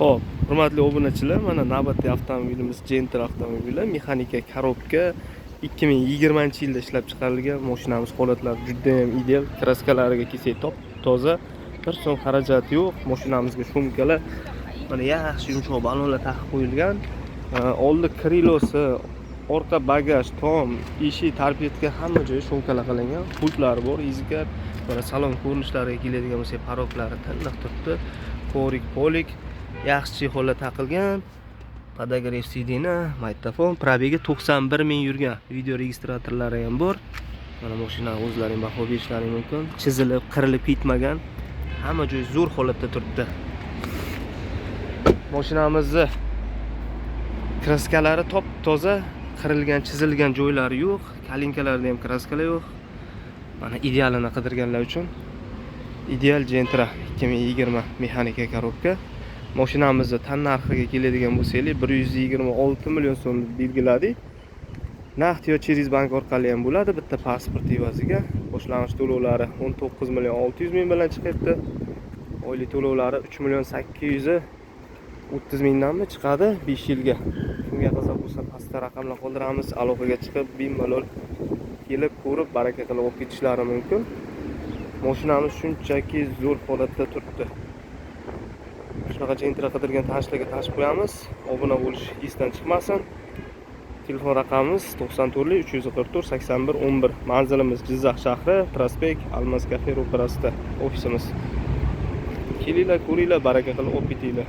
Xo'p, hurmatli obunachilar, mana navbatdagi avtomobilimiz Gentra avtomobili, mexanika korobka, 2020-yilda ishlab chiqarilgan. Mashinamiz holatlari juda ham ideal, kraskalariga kelsak top-toza, bir so'm xarajati yo'q. Mashinamizga shumkalar mana yaxshi yumshoq balonlar taqib qo'yilgan. Oldi krilosi, orqa bagaj, tom, eshik, torpedka hamma joyi shumkalar qilingan. Pultlari bor, izgar. Mana salon ko'rinishlariga keladigan bo'lsa, paroklari tiniq turibdi. Polik yaxshi chexollar taqilgan. Podogrev sidina, magnitofon, probegi 91 ming yurgan. Video registratorlari ham bor. Mana mashinani o'zlaring baho berishlaring mumkin. Chizilib, qirilib ketmagan. Hamma joy zo'r holatda turibdi. Mashinamizning kraskalari top-toza, qirilgan, chizilgan joylari yo'q. Kalinkalarda ham kraskalar yo'q. Mana idealini qidirganlar uchun ideal Gentra 2020 mexanika korobka. Mashinamizning tan narxiga keladigan bo'lsak, 126 million so'm belgiladik. Naqd yo через bank orqali ham bo'ladi, bitta pasport evaziga. Boshlang'ich to'lovlari 19 million 600 ming bilan chiqadi. Oylik to'lovlari 3 million 830 mingdanmi chiqadi 5 yilga. Kimga qiziq bo'lsa, pastda raqamlar qoldiramiz. Aloqaga chiqib, bemalol kelib ko'rib, baraka qilib olib ketishlari mumkin. Mashinamiz shunchaki zo'r holatda turibdi. Shunaqa Gentra qidirgan tanishlarga tashib qo'yamiz. Obuna bo'lish esdan chiqmasin. Telefon raqamimiz 94 344 81 11. Manzilimiz Jizzax shahri, prospekt Almas kafe ro'parasida ofisimiz. Kelinglar, ko'ringlar, baraka qilib olib ketinglar.